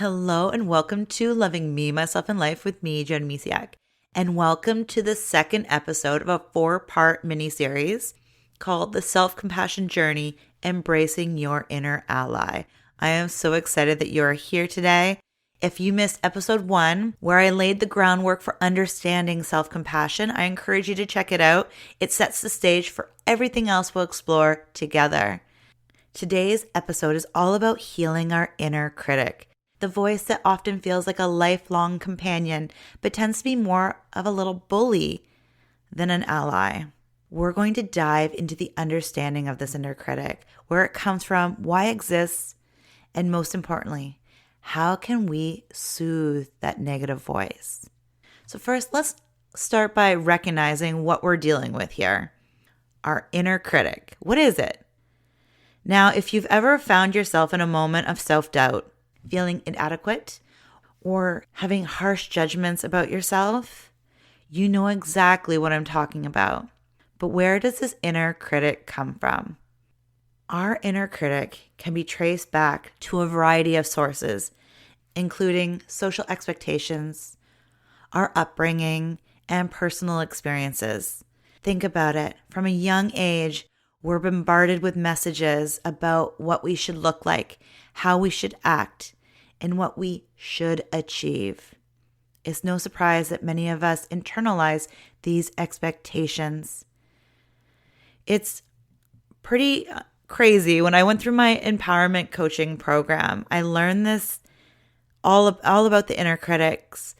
Hello and welcome to Loving Me, Myself, and Life with me, Jen Misiak. And welcome to the second episode of a 4-part mini-series called The Self-Compassion Journey, Embracing Your Inner Ally. I am so excited that you are here today. If you missed episode 1, where I laid the groundwork for understanding self-compassion, I encourage you to check it out. It sets the stage for everything else we'll explore together. Today's episode is all about healing our inner critic. The voice that often feels like a lifelong companion, but tends to be more of a little bully than an ally. We're going to dive into the understanding of this inner critic, where it comes from, why it exists, and most importantly, how can we soothe that negative voice? So first, let's start by recognizing what we're dealing with here. Our inner critic. What is it? Now, if you've ever found yourself in a moment of self-doubt, feeling inadequate, or having harsh judgments about yourself, you know exactly what I'm talking about. But where does this inner critic come from? Our inner critic can be traced back to a variety of sources, including social expectations, our upbringing, and personal experiences. Think about it. From a young age, we're bombarded with messages about what we should look like, how we should act, and what we should achieve. It's no surprise that many of us internalize these expectations. It's pretty crazy. When I went through my empowerment coaching program, I learned this all about the inner critics.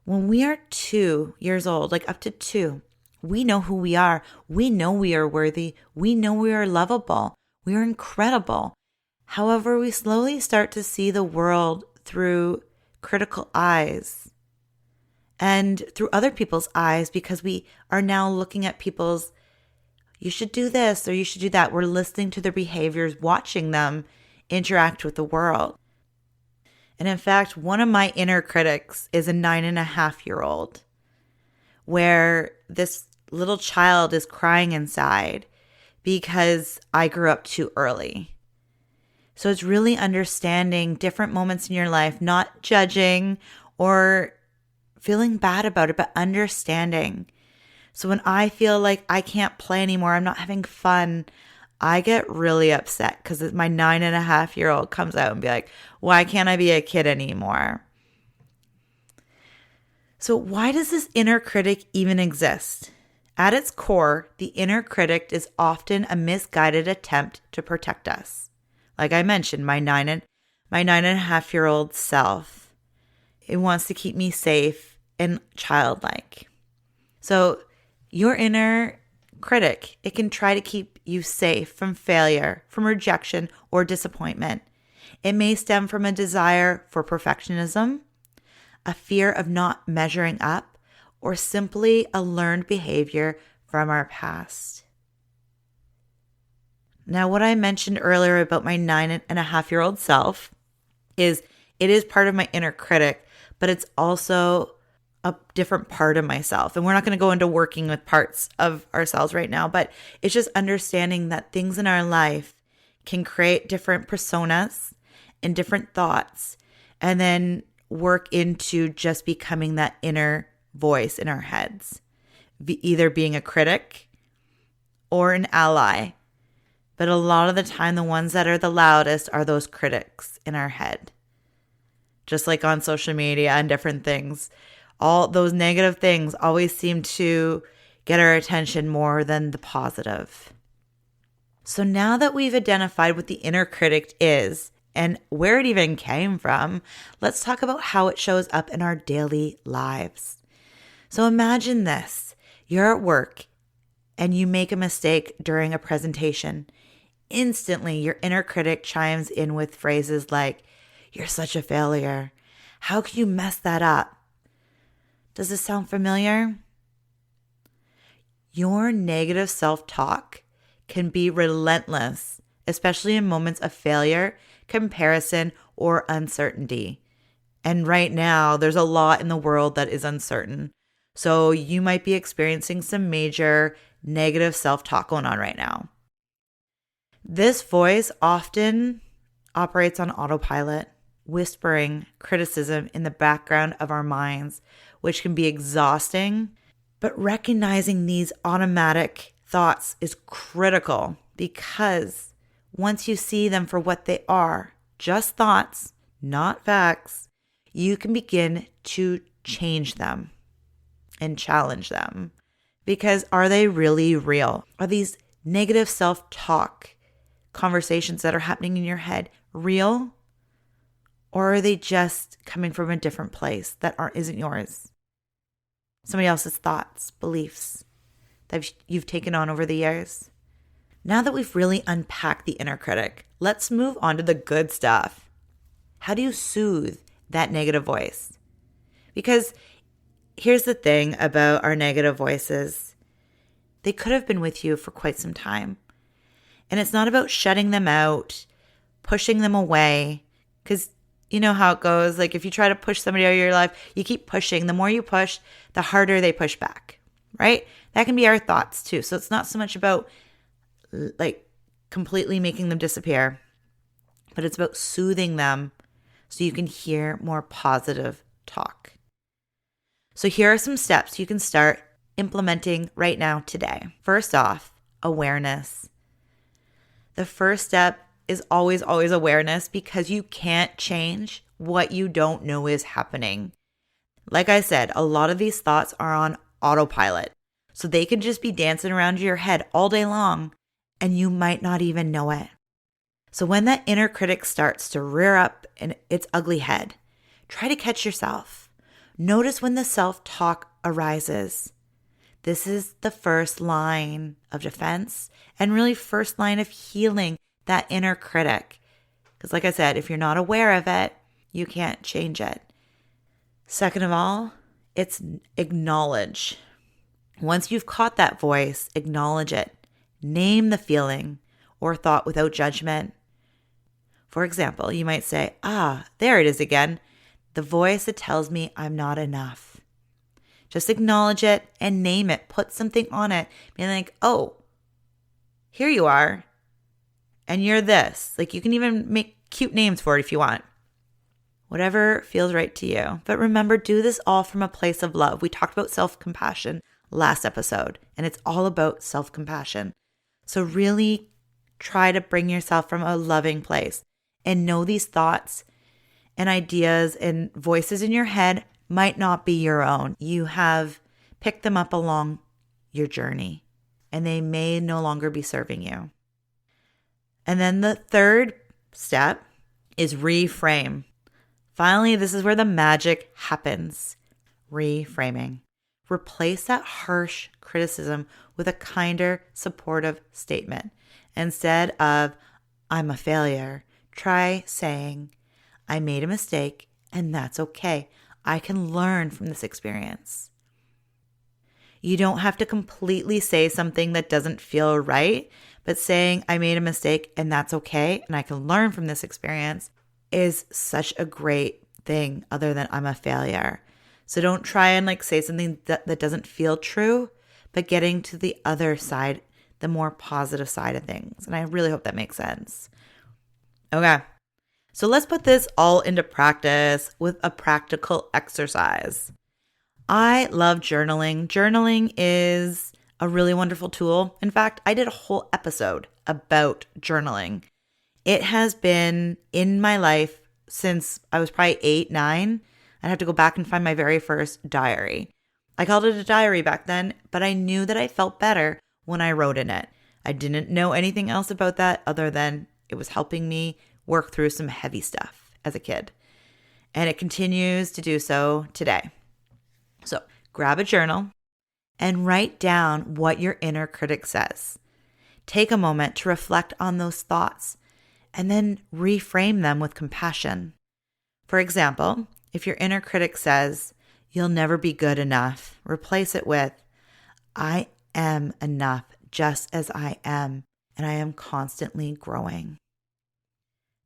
When we are 2 years old, like up to 2, we know who we are. We know we are worthy. We know we are lovable. We are incredible. However, we slowly start to see the world through critical eyes and through other people's eyes, because we are now looking at people's, you should do this or you should do that. We're listening to their behaviors, watching them interact with the world. And in fact, one of my inner critics is a 9.5-year-old, where this little child is crying inside because I grew up too early. So it's really understanding different moments in your life, not judging or feeling bad about it, but understanding. So when I feel like I can't play anymore, I'm not having fun, I get really upset because my 9.5-year-old comes out and be like, why can't I be a kid anymore? So why does this inner critic even exist? At its core, the inner critic is often a misguided attempt to protect us. Like I mentioned, my 9.5-year-old self, it wants to keep me safe and childlike. So your inner critic, it can try to keep you safe from failure, from rejection, or disappointment. It may stem from a desire for perfectionism, a fear of not measuring up, or simply a learned behavior from our past. Now, what I mentioned earlier about my 9.5-year-old self is it is part of my inner critic, but it's also a different part of myself. And we're not going to go into working with parts of ourselves right now, but it's just understanding that things in our life can create different personas and different thoughts, and then work into just becoming that inner voice in our heads, either being a critic or an ally. But a lot of the time, the ones that are the loudest are those critics in our head. Just like on social media and different things, all those negative things always seem to get our attention more than the positive. So now that we've identified what the inner critic is and where it even came from, let's talk about how it shows up in our daily lives. So imagine this. You're at work and you make a mistake during a presentation. Instantly, your inner critic chimes in with phrases like, "You're such a failure. How could you mess that up?" Does this sound familiar? Your negative self-talk can be relentless, especially in moments of failure, comparison, or uncertainty. And right now, there's a lot in the world that is uncertain. So you might be experiencing some major negative self-talk going on right now. This voice often operates on autopilot. whispering criticism in the background of our minds, which can be exhausting. But recognizing these automatic thoughts is critical, because once you see them for what they are, just thoughts, not facts, you can begin to change them and challenge them. Because are they really real? Are these negative self-talk conversations that are happening in your head real? Or are they just coming from a different place that isn't yours? Somebody else's thoughts, beliefs that you've taken on over the years. Now that we've really unpacked the inner critic, let's move on to the good stuff. How do you soothe that negative voice? Because here's the thing about our negative voices. They could have been with you for quite some time. And it's not about shutting them out, pushing them away, because you know how it goes. Like if you try to push somebody out of your life, you keep pushing. The more you push, the harder they push back, right? That can be our thoughts too. So it's not so much about like completely making them disappear, but it's about soothing them so you can hear more positive talk. So here are some steps you can start implementing right now today. First off, awareness. The first step is always awareness, because you can't change what you don't know is happening. Like I said, a lot of these thoughts are on autopilot. So they can just be dancing around your head all day long and you might not even know it. So when that inner critic starts to rear up in its ugly head, try to catch yourself. Notice when the self-talk arises. This is the first line of defense and really first line of healing that inner critic. Because like I said, if you're not aware of it, you can't change it. Second of all, it's acknowledge. Once you've caught that voice, acknowledge it. Name the feeling or thought without judgment. For example, you might say, there it is again. The voice that tells me I'm not enough. Just acknowledge it and name it. Put something on it. Being like, here you are. And you're this. Like you can even make cute names for it if you want. Whatever feels right to you. But remember, do this all from a place of love. We talked about self-compassion last episode, and it's all about self-compassion. So really try to bring yourself from a loving place and know these thoughts and ideas and voices in your head might not be your own. You have picked them up along your journey, and they may no longer be serving you. And then the third step is reframe. Finally, this is where the magic happens. Reframing. Replace that harsh criticism with a kinder, supportive statement. Instead of, I'm a failure, try saying, I made a mistake and that's okay. I can learn from this experience. You don't have to completely say something that doesn't feel right, but saying I made a mistake and that's okay and I can learn from this experience is such a great thing other than I'm a failure. So don't try and say something that doesn't feel true, but getting to the other side, the more positive side of things. And I really hope that makes sense. Okay, so let's put this all into practice with a practical exercise. I love journaling. Journaling is a really wonderful tool. In fact, I did a whole episode about journaling. It has been in my life since I was probably 8, 9. I'd have to go back and find my very first diary. I called it a diary back then, but I knew that I felt better when I wrote in it. I didn't know anything else about that other than it was helping me work through some heavy stuff as a kid. And it continues to do so today. So grab a journal and write down what your inner critic says. Take a moment to reflect on those thoughts and then reframe them with compassion. For example, if your inner critic says, you'll never be good enough, replace it with, I am enough just as I am, and I am constantly growing.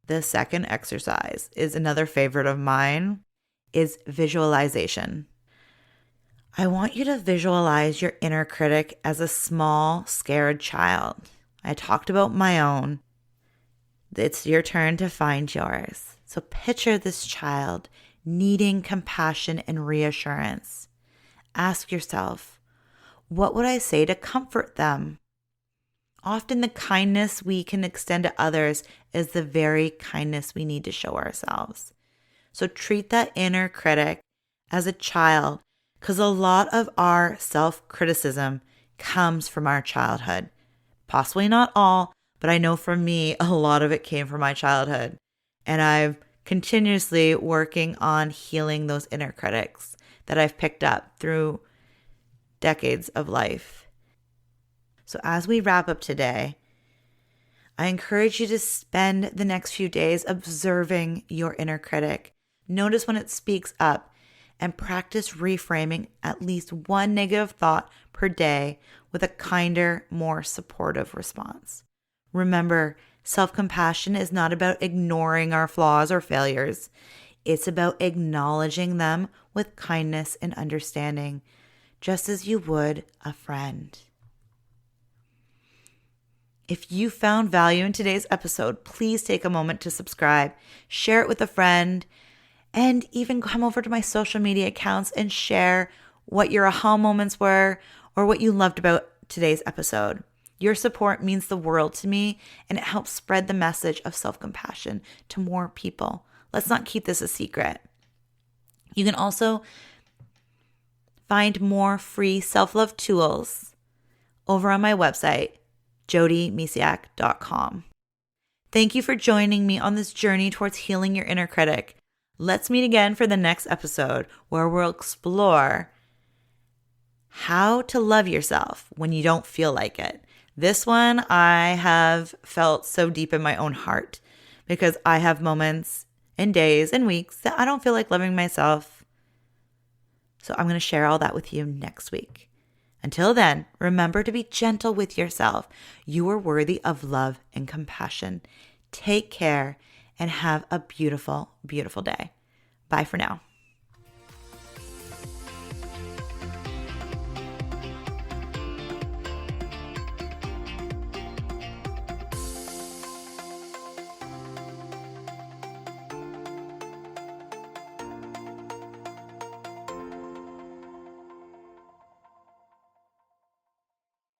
The second exercise is another favorite of mine, is visualization. I want you to visualize your inner critic as a small, scared child. I talked about my own. It's your turn to find yours. So picture this child needing compassion and reassurance. Ask yourself, what would I say to comfort them? Often the kindness we can extend to others is the very kindness we need to show ourselves. So treat that inner critic as a child, because a lot of our self-criticism comes from our childhood. Possibly not all, but I know for me, a lot of it came from my childhood. And I'm continuously working on healing those inner critics that I've picked up through decades of life. So as we wrap up today, I encourage you to spend the next few days observing your inner critic. Notice when it speaks up and practice reframing at least one negative thought per day with a kinder, more supportive response. Remember, self-compassion is not about ignoring our flaws or failures. It's about acknowledging them with kindness and understanding, just as you would a friend. If you found value in today's episode, please take a moment to subscribe, share it with a friend, and even come over to my social media accounts and share what your aha moments were or what you loved about today's episode. Your support means the world to me, and it helps spread the message of self-compassion to more people. Let's not keep this a secret. You can also find more free self-love tools over on my website, jodymisiak.com. Thank you for joining me on this journey towards healing your inner critic. Let's meet again for the next episode where we'll explore how to love yourself when you don't feel like it. This one I have felt so deep in my own heart because I have moments and days and weeks that I don't feel like loving myself. So I'm going to share all that with you next week. Until then, remember to be gentle with yourself. You are worthy of love and compassion. Take care and have a beautiful, beautiful day. Bye for now.